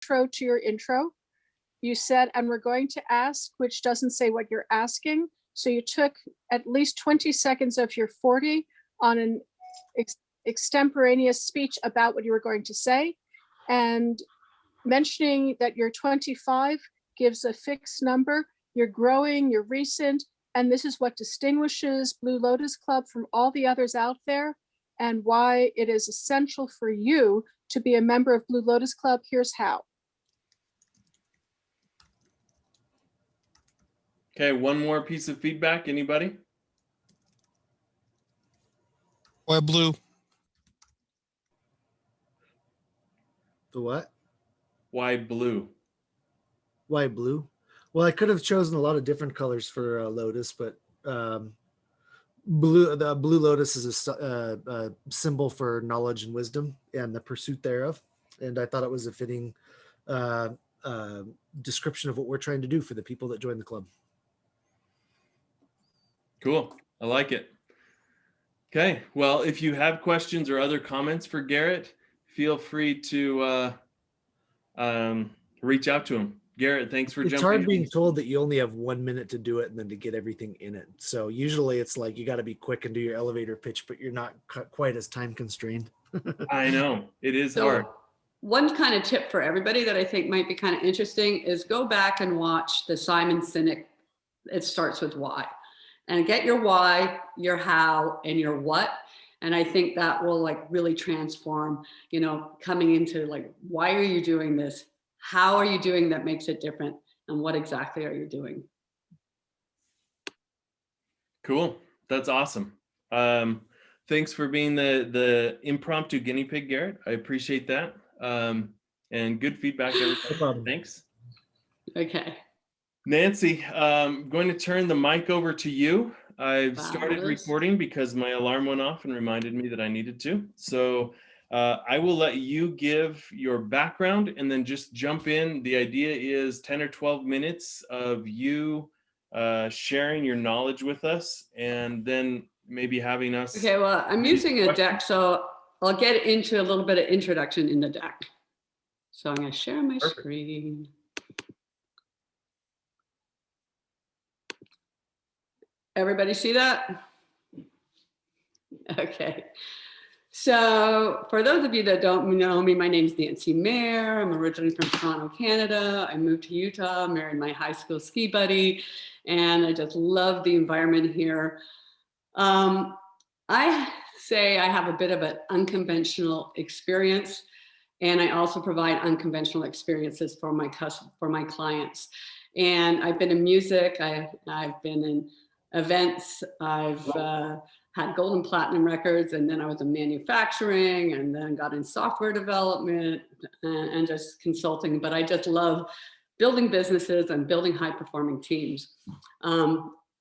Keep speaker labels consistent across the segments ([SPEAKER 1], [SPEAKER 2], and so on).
[SPEAKER 1] outro to your intro. You said, and we're going to ask, which doesn't say what you're asking. So you took at least 20 seconds of your 40 on an extemporaneous speech about what you were going to say. And mentioning that you're 25 gives a fixed number. You're growing, you're recent, and this is what distinguishes Blue Lotus Club from all the others out there, and why it is essential for you to be a member of Blue Lotus Club. Here's how.
[SPEAKER 2] Okay, one more piece of feedback, anybody?
[SPEAKER 3] Why blue?
[SPEAKER 4] The what?
[SPEAKER 2] Why blue?
[SPEAKER 4] Why blue? Well, I could have chosen a lot of different colors for Lotus, but the blue Lotus is a symbol for knowledge and wisdom and the pursuit thereof. And I thought it was a fitting description of what we're trying to do for the people that join the club.
[SPEAKER 2] Cool, I like it. Okay, well, if you have questions or other comments for Garrett, feel free to reach out to him. Garrett, thanks for jumping in.
[SPEAKER 4] It's hard being told that you only have 1 minute to do it and then to get everything in it. So usually it's like you got to be quick and do your elevator pitch, but you're not quite as time constrained.
[SPEAKER 2] I know, it is hard.
[SPEAKER 5] One kind of tip for everybody that I think might be kind of interesting is go back and watch the Simon Sinek, It Starts With Why, and get your why, your how, and your what. And I think that will like really transform, you know, coming into like, why are you doing this? How are you doing that makes it different? And what exactly are you doing? Cool,
[SPEAKER 2] that's awesome. Thanks for being the impromptu guinea pig, Garrett. I appreciate that. And good feedback, everybody. Thanks.
[SPEAKER 5] Okay.
[SPEAKER 2] Nancy, I'm going to turn the mic over to you. I've started recording because my alarm went off and reminded me that I needed to. So I will let you give your background and then just jump in. The idea is 10 or 12 minutes of you sharing your knowledge with us, and then maybe having us.
[SPEAKER 5] Okay, well, I'm using a deck, so I'll get into a little bit of introduction in the deck. So I'm going to share my screen. Everybody see that? Okay. So for those of you that don't know me, my name is Nancy Mayer. I'm originally from Toronto, Canada. I moved to Utah, married my high school ski buddy, and I just love the environment here. I say I have a bit of an unconventional experience, and I also provide unconventional experiences for my clients. And I've been in music, I've been in events, I've had gold and platinum records, and then I was in manufacturing, and then got in software development and just consulting. But I just love building businesses and building high performing teams.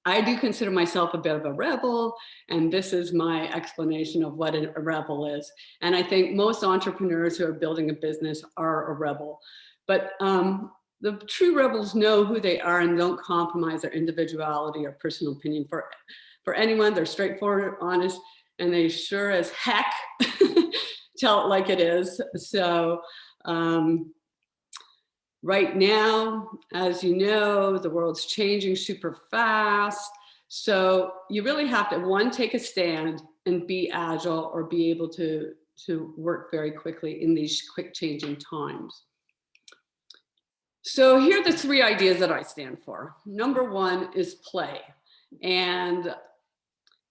[SPEAKER 5] I do consider myself a bit of a rebel, and this is my explanation of what a rebel is. And I think most entrepreneurs who are building a business are a rebel. But the true rebels know who they are and don't compromise their individuality or personal opinion for anyone. They're straightforward, honest, and they sure as heck tell it like it is. So right now, as you know, the world's changing super fast. So you really have to, one, take a stand and be agile, or be able to work very quickly in these quick changing times. So here are the three ideas that I stand for. Number one is play. And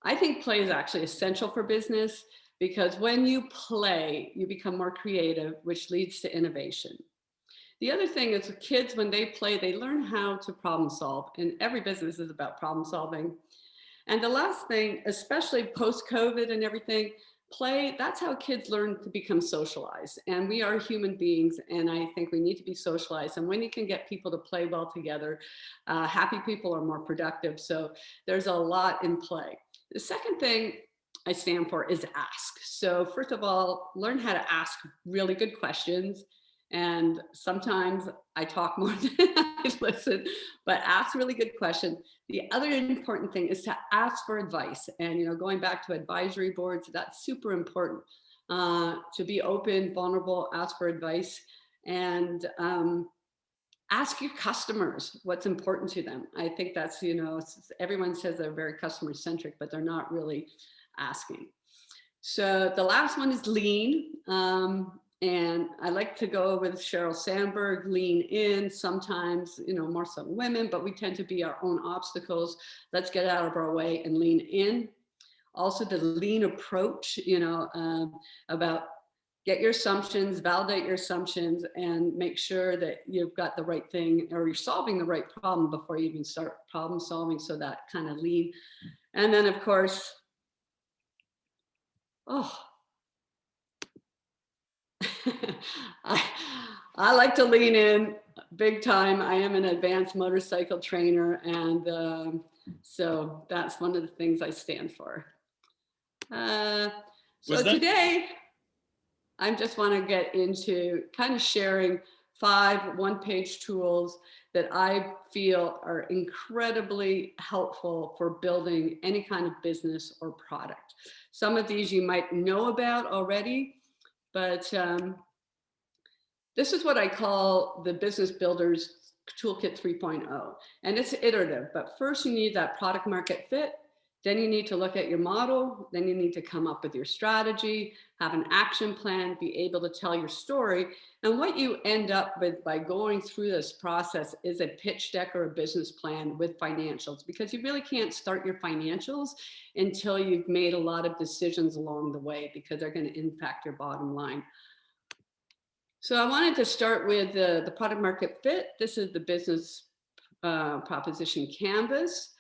[SPEAKER 5] I think play is actually essential for business, because when you play, you become more creative, which leads to innovation. The other thing is kids, when they play, they learn how to problem solve, and every business is about problem solving. And the last thing, especially post-COVID and everything, play, that's how kids learn to become socialized. And we are human beings, and I think we need to be socialized. And when you can get people to play well together, happy people are more productive. So there's a lot in play. The second thing I stand for is ask. So first of all, learn how to ask really good questions. And sometimes I talk more than I listen, but ask really good questions. The other important thing is to ask for advice. And, you know, going back to advisory boards, that's super important, to be open, vulnerable, ask for advice. and ask your customers what's important to them. I think that's, you know, everyone says they're very customer centric, but they're not really asking. So the last one is lean. And I like to go with Sheryl Sandberg, lean in, sometimes, you know, more so women, but we tend to be our own obstacles. Let's get out of our way and lean in. Also the lean approach, you know, about get your assumptions, validate your assumptions, and make sure that you've got the right thing or you're solving the right problem before you even start problem solving. So that kind of lean. And then of course, I like to lean in big time. I am an advanced motorcycle trainer, and so that's one of the things I stand for. So today, I just want to get into kind of sharing 5 one-page tools that I feel are incredibly helpful for building any kind of business or product. Some of these you might know about already, but this is what I call the Business Builders Toolkit 3.0. And it's iterative, but first you need that product market fit. Then you need to look at your model. Then you need to come up with your strategy, have an action plan, be able to tell your story. And what you end up with by going through this process is a pitch deck or a business plan with financials, because you really can't start your financials until you've made a lot of decisions along the way, because they're going to impact your bottom line. So I wanted to start with the product market fit. This is the business proposition canvas.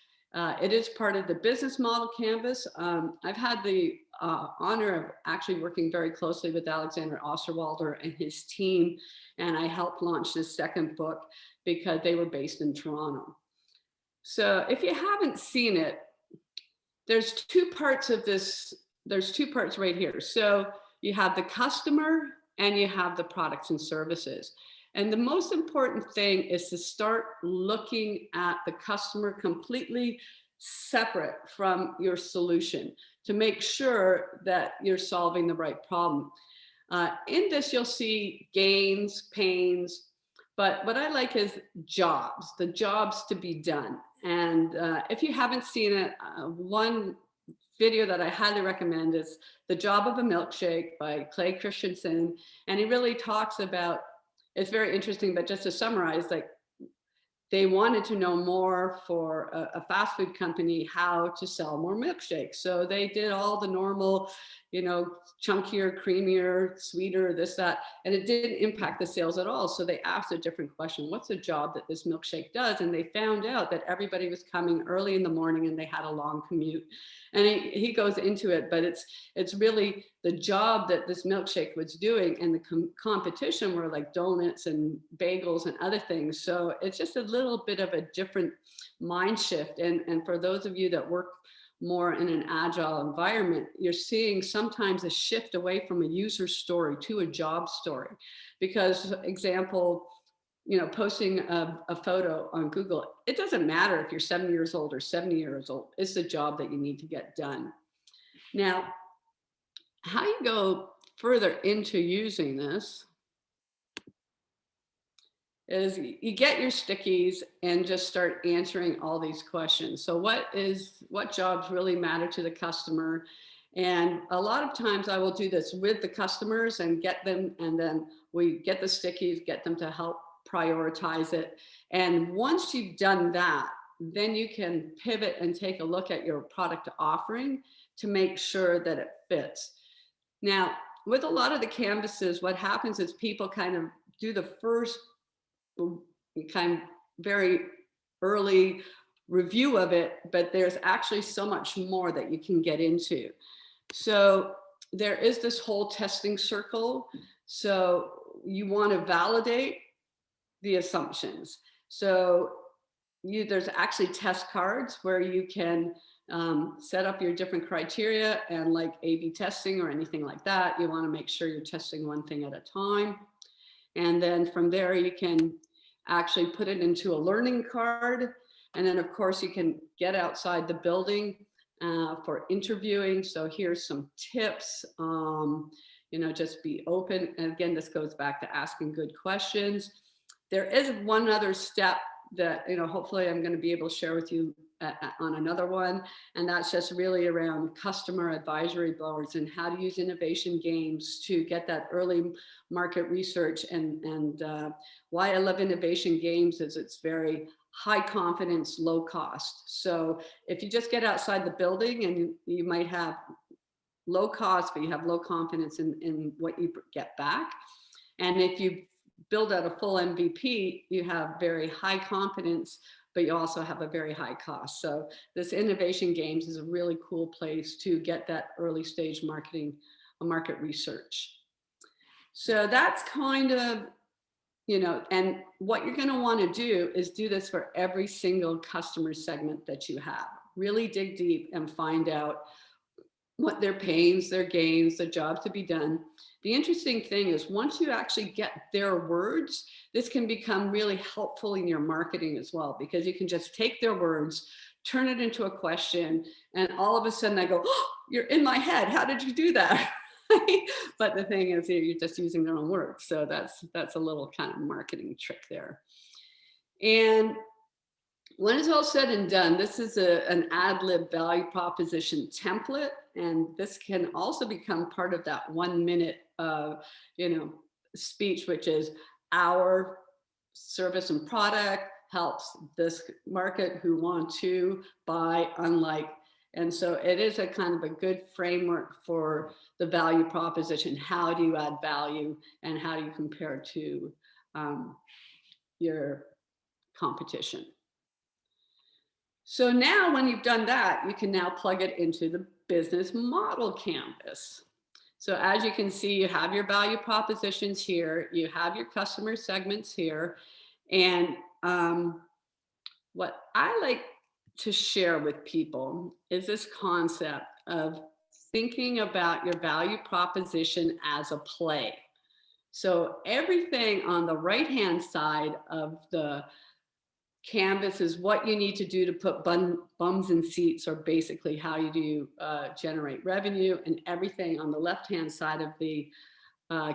[SPEAKER 5] It is part of the business model canvas. I've had the honor of actually working very closely with Alexander Osterwalder and his team, and I helped launch this second book because they were based in Toronto. So if you haven't seen it, there's 2 parts of this. There's 2 parts right here. So you have the customer and you have the products and services. And the most important thing is to start looking at the customer completely separate from your solution to make sure that you're solving the right problem. In this, you'll see gains, pains, but what I like is jobs, the jobs to be done. And if you haven't seen it, one video that I highly recommend is The Job of a Milkshake by Clay Christensen. And he really talks about, it's very interesting, but just to summarize, like they wanted to know more for a fast food company, how to sell more milkshakes. So they did all the normal, you know, chunkier, creamier, sweeter, this, that, and it didn't impact the sales at all. So they asked a different question. What's the job that this milkshake does? And they found out that everybody was coming early in the morning and they had a long commute. And he goes into it, but it's really the job that this milkshake was doing, and the competition were like donuts and bagels and other things. So it's just a little bit of a different mind shift. And for those of you that work more in an agile environment, you're seeing sometimes a shift away from a user story to a job story. Because example, you know, posting a photo on Google, it doesn't matter if you're 7 years old or 70 years old, it's the job that you need to get done. Now, how you go further into using this is you get your stickies and just start answering all these questions. So what jobs really matter to the customer? And a lot of times I will do this with the customers and get them, and then we get the stickies, get them to help prioritize it. And once you've done that, then you can pivot and take a look at your product offering to make sure that it fits. Now, with a lot of the canvases, what happens is people kind of do the first kind of very early review of it, but there's actually so much more that you can get into. So there is this whole testing circle. So you want to validate the assumptions. So there's actually test cards where you can set up your different criteria, and like A/B testing or anything like that, you want to make sure you're testing one thing at a time. And then from there, you can actually put it into a learning card. And then of course you can get outside the building for interviewing. So here's some tips. just be open. And again, this goes back to asking good questions. There is one other step that, hopefully I'm going to be able to share with you on another one. And that's just really around customer advisory boards and how to use innovation games to get that early market research. And why I love innovation games is it's very high confidence, low cost. So if you just get outside the building and you might have low cost, but you have low confidence in what you get back. And if you build out a full MVP, you have very high confidence, but you also have a very high cost. So this innovation games is a really cool place to get that early stage market research. So that's kind of, and what you're going to want to do is do this for every single customer segment that you have. Really dig deep and find out what their pains, their gains, the job to be done. The interesting thing is once you actually get their words, this can become really helpful in your marketing as well, because you can just take their words, turn it into a question, and all of a sudden I go, oh, you're in my head. How did you do that? But the thing is, you're just using their own words. So that's a little kind of marketing trick there. And when it's all said and done, this is an ad lib value proposition template. And this can also become part of that 1 minute speech, which is our service and product helps this market who want to buy unlike. And so it is a kind of a good framework for the value proposition. How do you add value and how do you compare to your competition? So now when you've done that, you can now plug it into the business model canvas. So as you can see, you have your value propositions here, you have your customer segments here. And what I like to share with people is this concept of thinking about your value proposition as a play. So everything on the right-hand side of the canvas is what you need to do to put bums in seats, or basically how you do generate revenue. And everything on the left-hand side of the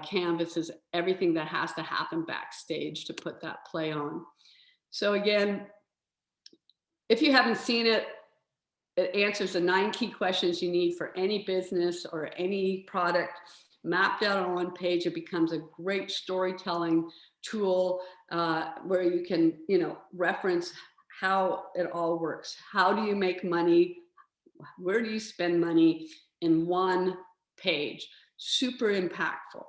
[SPEAKER 5] canvas is everything that has to happen backstage to put that play on. So again, if you haven't seen it, it answers the 9 key questions you need for any business or any product. Mapped out on one page, it becomes a great storytelling tool where you can, reference how it all works. How do you make money? Where do you spend money? In one page. Super impactful.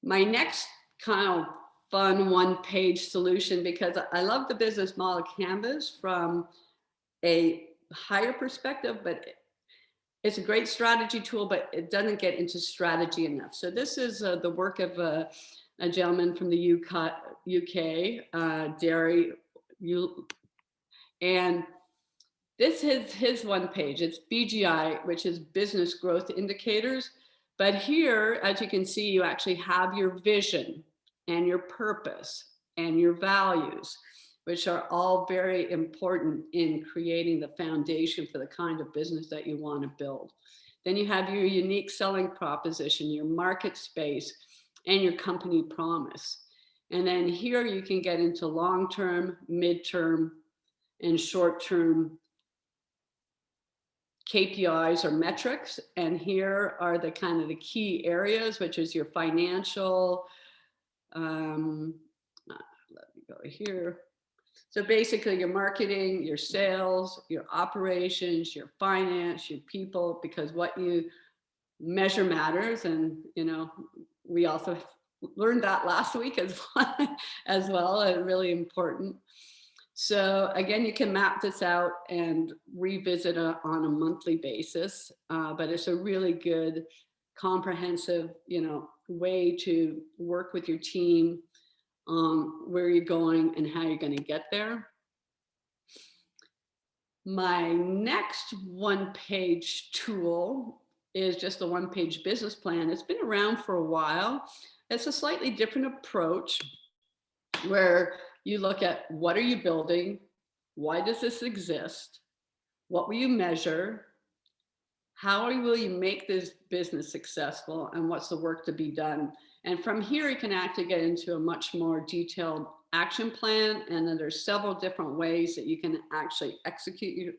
[SPEAKER 5] My next kind of fun one-page solution, because I love the business model canvas from a higher perspective, but it's a great strategy tool, but it doesn't get into strategy enough. So this is the work of a gentleman from the UK, Derry, and this is his one page. It's BGI, which is business growth indicators. But here, as you can see, you actually have your vision and your purpose and your values, which are all very important in creating the foundation for the kind of business that you want to build. Then you have your unique selling proposition, your market space, and your company promise. And then here you can get into long-term, mid-term, and short-term KPIs or metrics. And here are the kind of the key areas, which is your financial, let me go here. So basically your marketing, your sales, your operations, your finance, your people, because what you measure matters. And, we also learned that last week as well, and really important. So again, you can map this out and revisit it on a monthly basis, but it's a really good, comprehensive, way to work with your team on where you're going and how you're going to get there. My next one-page tool is just a one-page business plan. It's been around for a while. It's a slightly different approach where you look at what are you building? Why does this exist? what will you measure, how will you make this business successful, and what's the work to be done. And from here, you can actually get into a much more detailed action plan. And then there's several different ways that you can actually execute your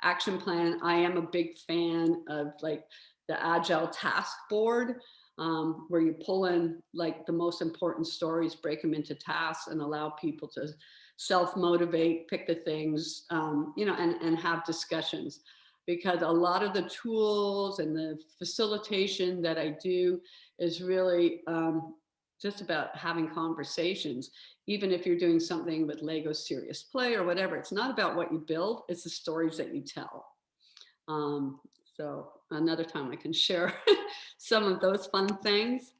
[SPEAKER 5] action plan. I am a big fan of like the Agile task board, where you pull in like the most important stories, break them into tasks, and allow people to self-motivate, pick the things, and have discussions. Because a lot of the tools and the facilitation that I do is really just about having conversations. Even if you're doing something with Lego Serious Play or whatever, it's not about what you build, it's the stories that you tell. So another time I can share some of those fun things.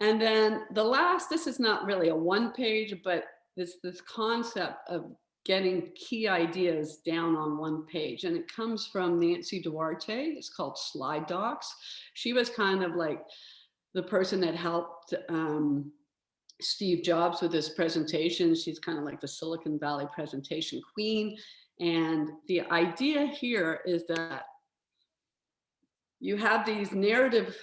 [SPEAKER 5] And then the last, this is not really a one page, but this concept of getting key ideas down on one page. And it comes from Nancy Duarte. It's called slidedocs. She was kind of like the person that helped Steve Jobs with his presentation. She's kind of like the Silicon Valley presentation queen. And the idea here is that you have these narrative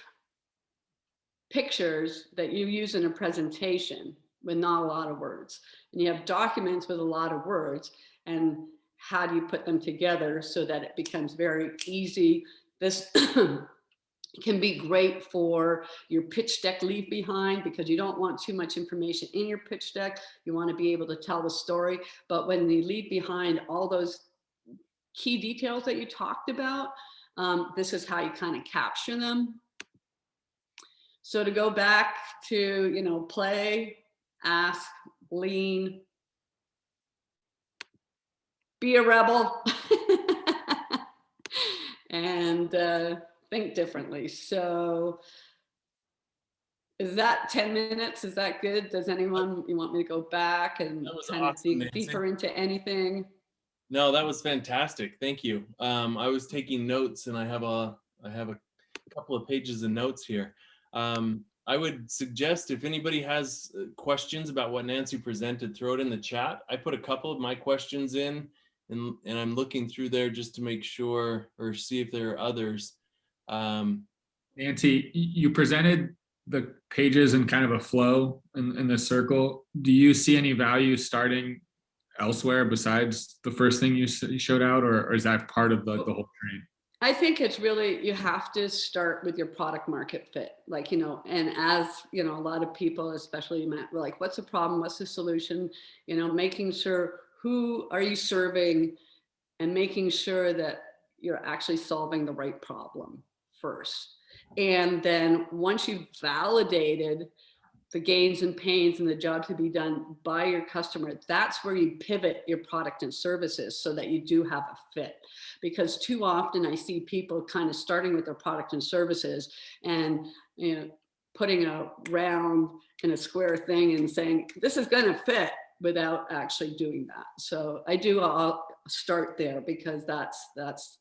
[SPEAKER 5] pictures that you use in a presentation with not a lot of words. And you have documents with a lot of words. And how do you put them together so that it becomes very easy? This can be great for your pitch deck leave behind, because you don't want too much information in your pitch deck. You want to be able to tell the story. But when you leave behind all those key details that you talked about, this is how you kind of capture them. So to go back to, play, ask, lean, be a rebel, and think differently. So is that 10 minutes? Is that good? Does anyone, you want me to go back and kind of dig deeper into anything?
[SPEAKER 2] No, that was fantastic. Thank you. I was taking notes, and I have a couple of pages of notes here. I would suggest if anybody has questions about what Nancy presented, throw it in the chat. I put a couple of my questions in, and I'm looking through there just to make sure or see if there are others.
[SPEAKER 6] Nancy, you presented the pages in kind of a flow in the circle. Do you see any value starting elsewhere besides the first thing you showed out, or is that part of the whole train?
[SPEAKER 5] I think it's really, you have to start with your product market fit. Like, and as, a lot of people, especially like, what's the problem? What's the solution? Making sure who are you serving, and making sure that you're actually solving the right problem first. And then once you've validated the gains and pains and the job to be done by your customer, that's where you pivot your product and services so that you do have a fit. Because too often I see people kind of starting with their product and services and putting a round in a square thing and saying, this is going to fit, without actually doing that. So I'll start there, because that's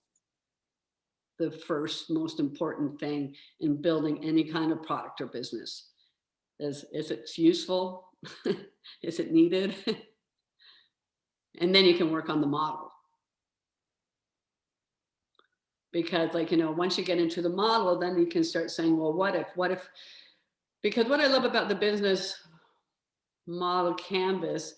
[SPEAKER 5] the first most important thing in building any kind of product or business. Is it useful? Is it needed? And then you can work on the model. Because once you get into the model, then you can start saying, well, what if, because what I love about the business model canvas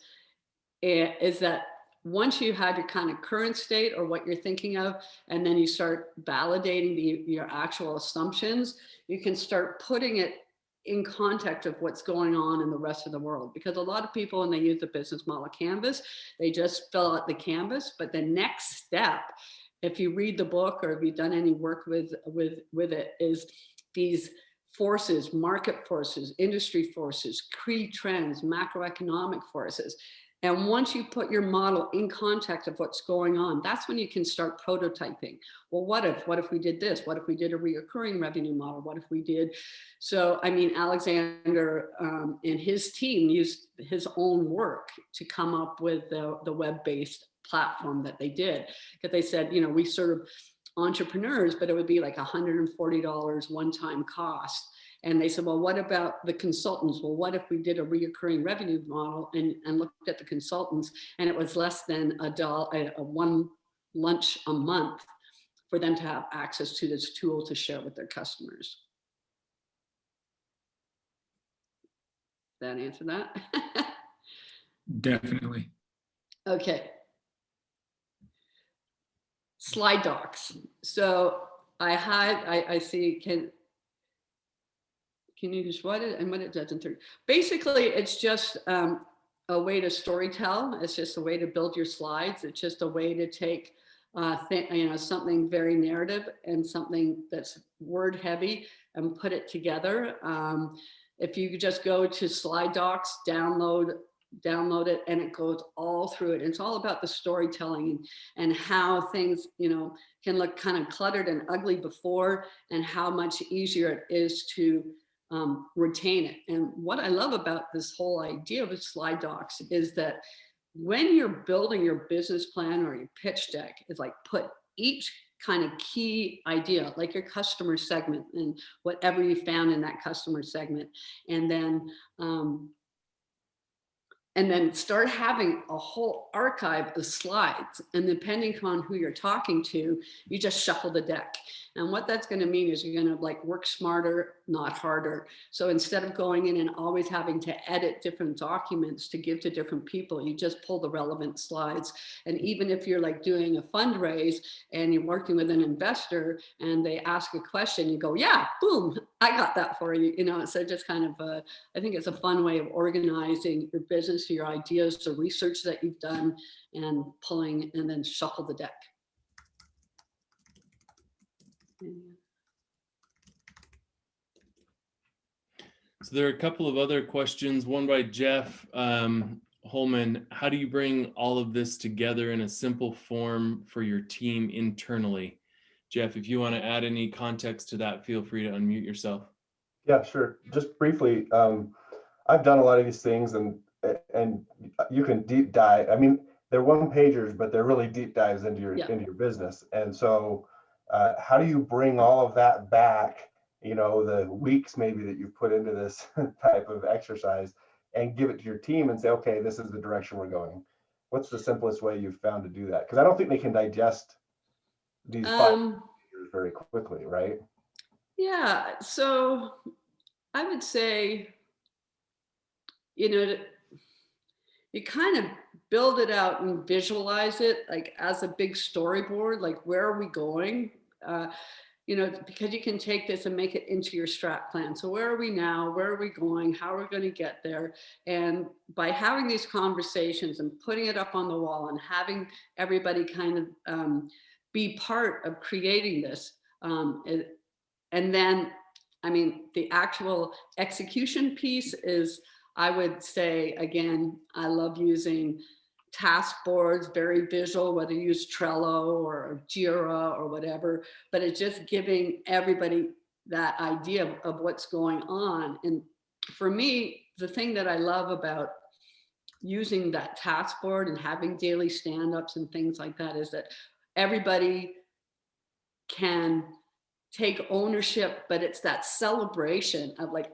[SPEAKER 5] is that once you have your kind of current state or what you're thinking of, and then you start validating your actual assumptions, you can start putting it in context of what's going on in the rest of the world. Because a lot of people, when they use the business model canvas, they just fill out the canvas. But the next step, if you read the book or if you've done any work with it, is these forces, market forces, industry forces, key trends, macroeconomic forces. And once you put your model in context of what's going on, that's when you can start prototyping. Well, what if we did this? What if we did a recurring revenue model? What if we did? So, Alexander and his team used his own work to come up with the web-based platform that they did. Because they said, we serve entrepreneurs, but it would be like $140 one-time cost. And they said, well, what about the consultants? Well, what if we did a recurring revenue model and looked at the consultants, and it was less than $1 lunch a month for them to have access to this tool to share with their customers. That answer that?
[SPEAKER 6] Definitely.
[SPEAKER 5] Okay. Slide docs. So I see, can you just write it and what it does in 30? Basically, it's just a way to storytell. It's just a way to build your slides. It's just a way to take something very narrative and something that's word heavy and put it together. If you could just go to Slide Docs, download it, and it goes all through it. It's all about the storytelling and how things, can look kind of cluttered and ugly before, and how much easier it is to retain it. And what I love about this whole idea of Slide Docs is that when you're building your business plan or your pitch deck, it's like put each kind of key idea, like your customer segment and whatever you found in that customer segment, and then start having a whole archive of slides. And depending on who you're talking to, you just shuffle the deck. And what that's going to mean is you're going to like work smarter, not harder. So instead of going in and always having to edit different documents to give to different people, you just pull the relevant slides. And even if you're like doing a fundraise and you're working with an investor and they ask a question, you go, yeah, boom, I got that for you. So just kind of, I think it's a fun way of organizing your business, your ideas, the research that you've done, and pulling and then shuffle the deck.
[SPEAKER 2] So there are a couple of other questions. One by Jeff Holman. How do you bring all of this together in a simple form for your team internally? Jeff, if you want to add any context to that, feel free to unmute yourself.
[SPEAKER 7] Yeah, sure. Just briefly, I've done a lot of these things, and you can deep dive. I mean, they're one pagers, but they're really deep dives into your business. And so, how do you bring all of that back? The weeks maybe that you've put into this type of exercise, and give it to your team and say, okay, this is the direction we're going. What's the simplest way you've found to do that? Because I don't think they can digest these 5 pagers very quickly, right?
[SPEAKER 5] Yeah. So I would say, you kind of build it out and visualize it like as a big storyboard, like where are we going? Because you can take this and make it into your strat plan. So where are we now? Where are we going? How are we going to get there? And by having these conversations and putting it up on the wall and having everybody kind of be part of creating this, and then, the actual execution piece is, I would say, again, I love using task boards, very visual, whether you use Trello or Jira or whatever, but it's just giving everybody that idea of what's going on. And for me, the thing that I love about using that task board and having daily stand-ups and things like that is that everybody can take ownership, but it's that celebration of like,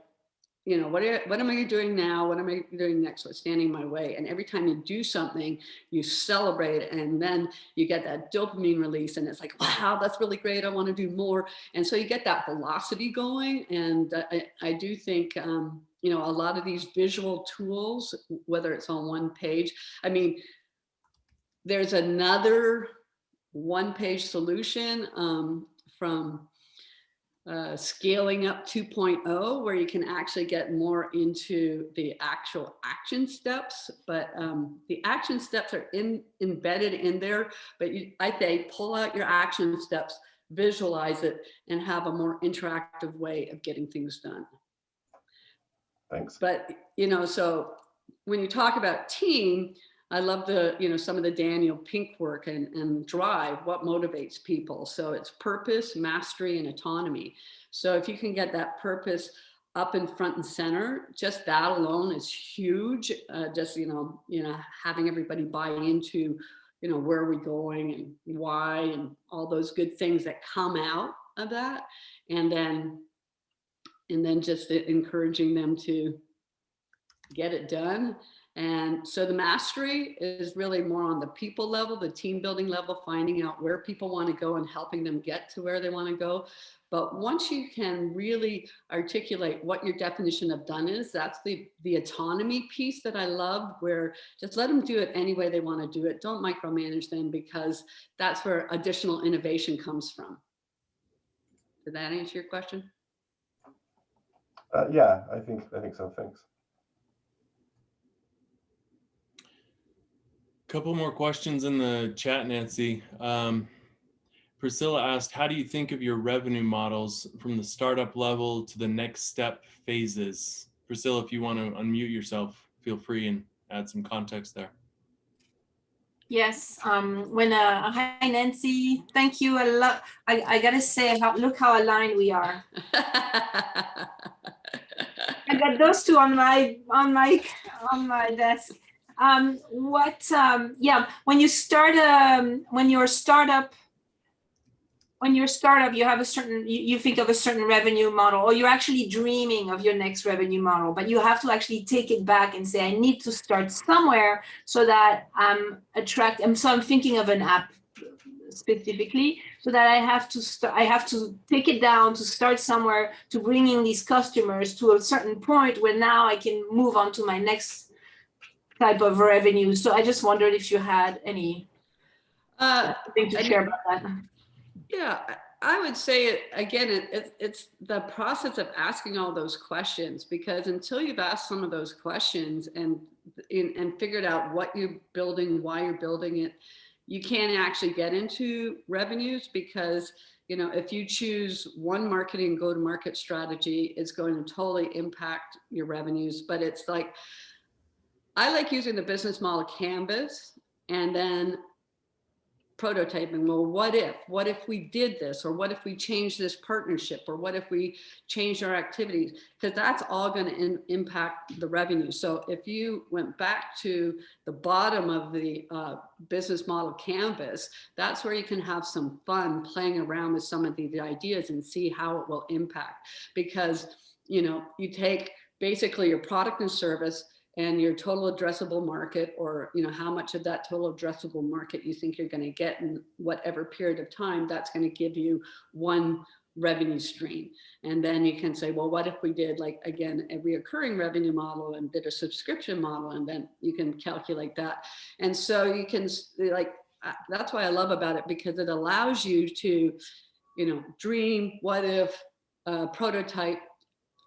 [SPEAKER 5] what am I doing now? What am I doing next? What's standing in my way? And every time you do something, you celebrate, and then you get that dopamine release, and it's like, wow, that's really great. I want to do more. And so you get that velocity going. And I do think, a lot of these visual tools, whether it's on one page, there's another one-page solution from Scaling Up 2.0, where you can actually get more into the actual action steps, but the action steps are embedded in there, but I say pull out your action steps, visualize it, and have a more interactive way of getting things done.
[SPEAKER 7] Thanks.
[SPEAKER 5] But, so when you talk about team, I love some of the Daniel Pink work and drive, what motivates people. So it's purpose, mastery, and autonomy. So if you can get that purpose up in front and center, just that alone is huge. Having everybody buy into, where are we going and why, and all those good things that come out of that. And then just encouraging them to get it done. And so the mastery is really more on the people level, the team building level, finding out where people want to go and helping them get to where they want to go. But once you can really articulate what your definition of done is, that's the autonomy piece that I love, where just let them do it any way they want to do it. Don't micromanage them, because that's where additional innovation comes from. Did that answer your question?
[SPEAKER 7] Yeah, I think so. Thanks.
[SPEAKER 2] Couple more questions in the chat, Nancy. Priscilla asked, how do you think of your revenue models from the startup level to the next step phases? Priscilla, if you want to unmute yourself, feel free and add some context there.
[SPEAKER 8] Yes, hi Nancy, thank you a lot. I gotta say, look how aligned we are. I got those two on my desk. Yeah, when you're a startup, you have a certain, you think of a certain revenue model, or you're actually dreaming of your next revenue model, but you have to actually take it back and say, I need to start somewhere so that I'm so I'm thinking of an app specifically, so that I have to take it down to start somewhere, to bringing these customers to a certain point where now I can move on to my next type of revenue. So I just wondered if you had any thing to share about that.
[SPEAKER 5] Yeah, I would say, again, it's the process of asking all those questions, because until you've asked some of those questions and figured out what you're building, why you're building it, you can't actually get into revenues, because, you know, if you choose one marketing go-to-market strategy, it's going to totally impact your revenues. But it's like, I like using the business model canvas and then prototyping. Well, what if we did this, or what if we changed this partnership, or what if we changed our activities? Because that's all going to impact the revenue. So if you went back to the bottom of the business model canvas, that's where you can have some fun playing around with some of the ideas and see how it will impact. Because, you know, you take basically your product and service and your total addressable market, or, you know, how much of that total addressable market you think you're going to get in whatever period of time, that's going to give you one revenue stream. And then you can say, well, what if we did, like, again, a recurring revenue model and did a subscription model, and then you can calculate that. And so you can, like, that's why I love about it, because it allows you to, you know, dream, what if, prototype,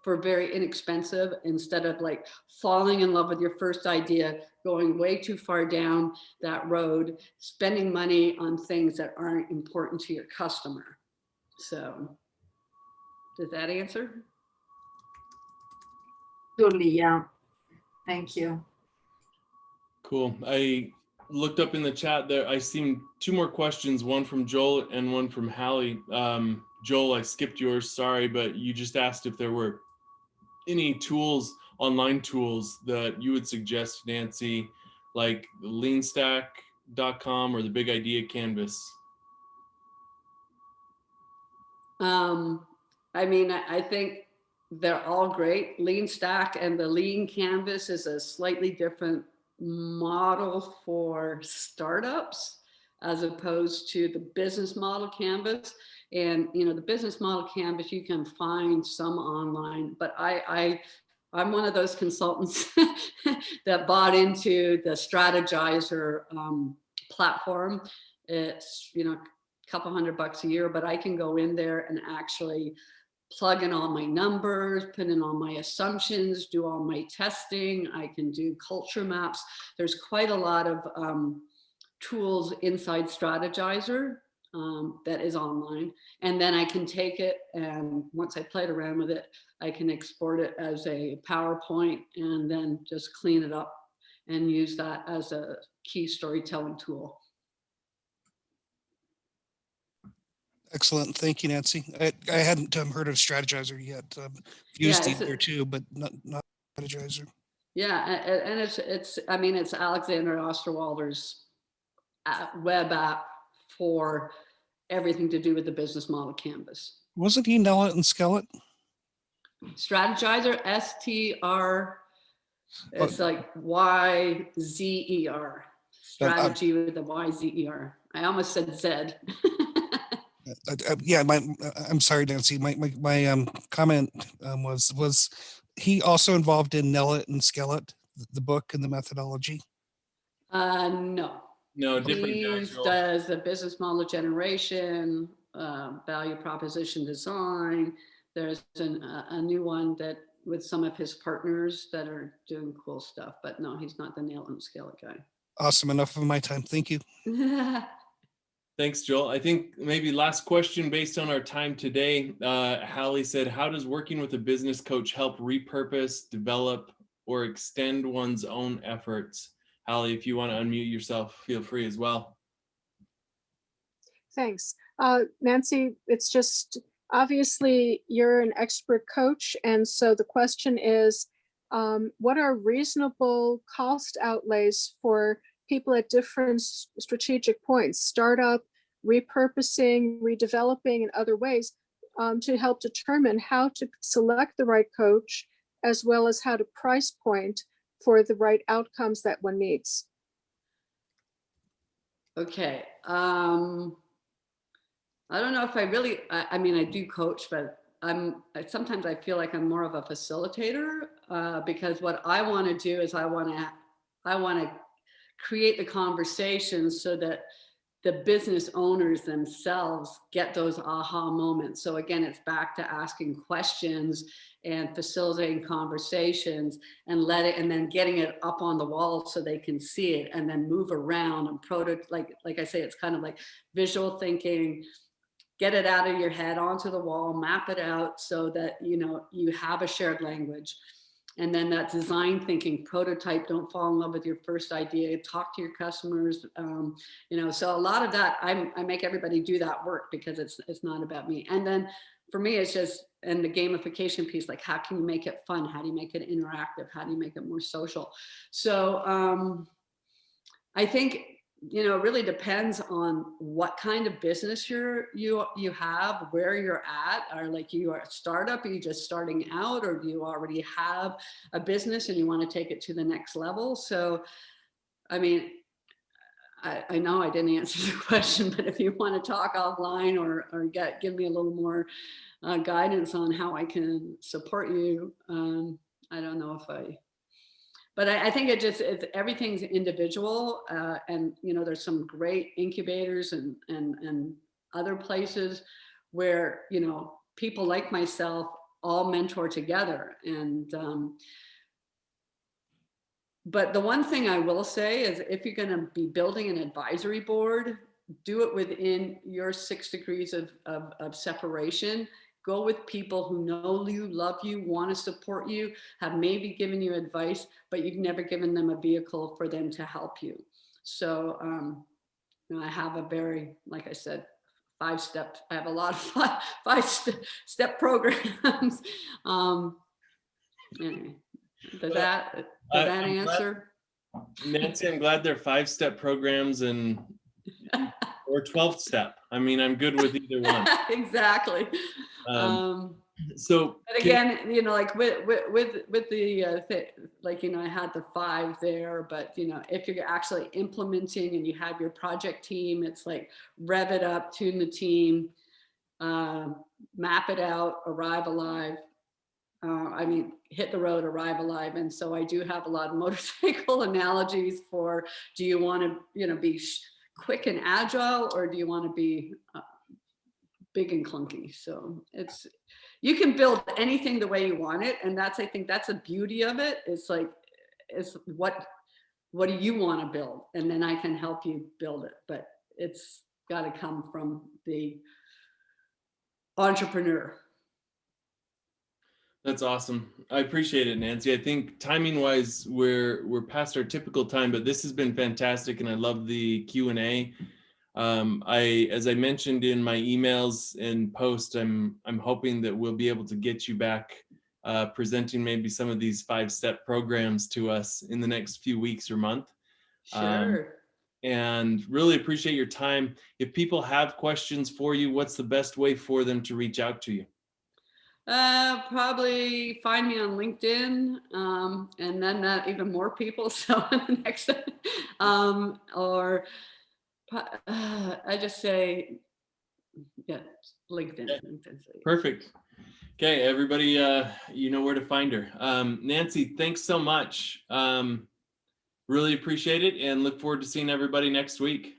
[SPEAKER 5] for very inexpensive, instead of like falling in love with your first idea, going way too far down that road, spending money on things that aren't important to your customer. So does that answer?
[SPEAKER 8] Totally, yeah. Thank you.
[SPEAKER 2] Cool. I looked up in the chat there. I seen two more questions, one from Joel and one from Hallie. Joel, I skipped yours, sorry, but you just asked if there were any tools, online tools that you would suggest, Nancy, like leanstack.com or the Big Idea Canvas?
[SPEAKER 5] I mean, I think they're all great. LeanStack and the Lean Canvas is a slightly different model for startups as opposed to the business model canvas. And, you know, the business model canvas, you can find some online, but I'm one of those consultants that bought into the Strategizer platform. It's, you know, a couple $100 a year, but I can go in there and actually plug in all my numbers, put in all my assumptions, do all my testing. I can do culture maps. There's quite a lot of tools inside Strategizer that is online. And then I can take it, and once I played around with it, I can export it as a PowerPoint and then just clean it up and use that as a key storytelling tool.
[SPEAKER 3] Excellent. Thank you, Nancy. I hadn't heard of Strategizer yet. Used it there too, but not Strategizer.
[SPEAKER 5] Yeah, and it's I mean, it's Alexander Osterwalder's web app for everything to do with the business model canvas.
[SPEAKER 3] Wasn't he Nella and Skellet?
[SPEAKER 5] Strategizer, It's like YZER, strategy with the YZER. I almost said Z.
[SPEAKER 3] Yeah, I'm sorry, Nancy. My comment was he also involved in Nellet and Skellet, the book and the methodology?
[SPEAKER 5] No.
[SPEAKER 2] No, different
[SPEAKER 5] He
[SPEAKER 2] guys.
[SPEAKER 5] does the business model generation, value proposition design. There's a new one that with some of his partners that are doing cool stuff, but no, he's not the nail and scale guy.
[SPEAKER 3] Awesome. Enough of my time. Thank you.
[SPEAKER 2] Thanks, Joel. I think maybe last question based on our time today. Hallie said, how does working with a business coach help repurpose, develop, or extend one's own efforts? Hallie, if you want to unmute yourself, feel free as well.
[SPEAKER 1] Thanks. Nancy, it's just, obviously you're an expert coach. And so the question is, what are reasonable cost outlays for people at different strategic points, startup, repurposing, redeveloping in other ways, to help determine how to select the right coach, as well as how to price point for the right outcomes that one needs?
[SPEAKER 5] Okay. I don't know if I really, I mean, I do coach, but sometimes I feel like I'm more of a facilitator, because what I want to do is I want to create the conversation so that the business owners themselves get those aha moments. So again, it's back to asking questions and facilitating conversations and then getting it up on the wall so they can see it and then move around and like I say, it's kind of like visual thinking. Get it out of your head onto the wall, map it out so that you have a shared language. And then that design thinking, prototype, don't fall in love with your first idea, talk to your customers. So a lot of that, I make everybody do that work because it's not about me. And then for me, it's just, and the gamification piece, like how can you make it fun? How do you make it interactive? How do you make it more social? So I think, it really depends on what kind of business you have, where you're at. Are like you are a startup, are you just starting out, or do you already have a business and you want to take it to the next level? So, I mean, I know I didn't answer the question, but if you want to talk offline or give me a little more guidance on how I can support you, I don't know if but I think everything's individual, and there's some great incubators and other places where people like myself all mentor together. And but the one thing I will say is, if you're going to be building an advisory board, do it within your 6 degrees of separation. Go with people who know you, love you, want to support you, have maybe given you advice, but you've never given them a vehicle for them to help you. So I have a very, like I said, 5-step, I have a lot of five-step programs. Anyway, does that answer?
[SPEAKER 2] Nancy, I'm glad they're 5-step programs or 12th step. I mean, I'm good with either one.
[SPEAKER 5] Exactly.
[SPEAKER 2] So,
[SPEAKER 5] but again, like with the like, I had the 5 there, but if you're actually implementing and you have your project team, it's like rev it up, tune the team, map it out, arrive alive. Hit the road, arrive alive. And so I do have a lot of motorcycle analogies for, do you want to, be quick and agile, or do you want to be big and clunky? So you can build anything the way you want it. And I think that's the beauty of it. It's like, what do you want to build? And then I can help you build it, but it's got to come from the entrepreneur.
[SPEAKER 2] That's awesome. I appreciate it, Nancy. I think timing wise, we're past our typical time, but this has been fantastic. And I love the Q&A. As I mentioned in my emails and post, I'm hoping that we'll be able to get you back presenting maybe some of these 5-step programs to us in the next few weeks or month.
[SPEAKER 5] Sure.
[SPEAKER 2] And really appreciate your time. If people have questions for you, what's the best way for them to reach out to you?
[SPEAKER 5] Probably find me on LinkedIn, and then that even more people. So next, or I just say, yeah, LinkedIn.
[SPEAKER 2] Perfect. Okay, everybody, you know where to find her. Nancy, thanks so much. Really appreciate it and look forward to seeing everybody next week.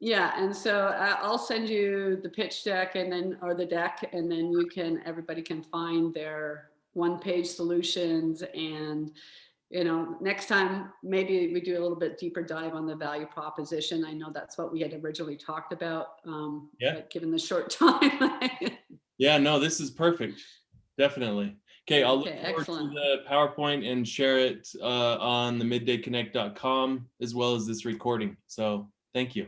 [SPEAKER 5] Yeah, and so I'll send you the pitch deck and then, or the deck, and then everybody can find their one-page solutions. And, next time, maybe we do a little bit deeper dive on the value proposition. I know that's what we had originally talked about, but given the short time.
[SPEAKER 2] Yeah, no, this is perfect. Definitely. Okay, I'll look forward
[SPEAKER 5] excellent.
[SPEAKER 2] to the PowerPoint and share it on the midday connect.com as well as this recording. So thank you.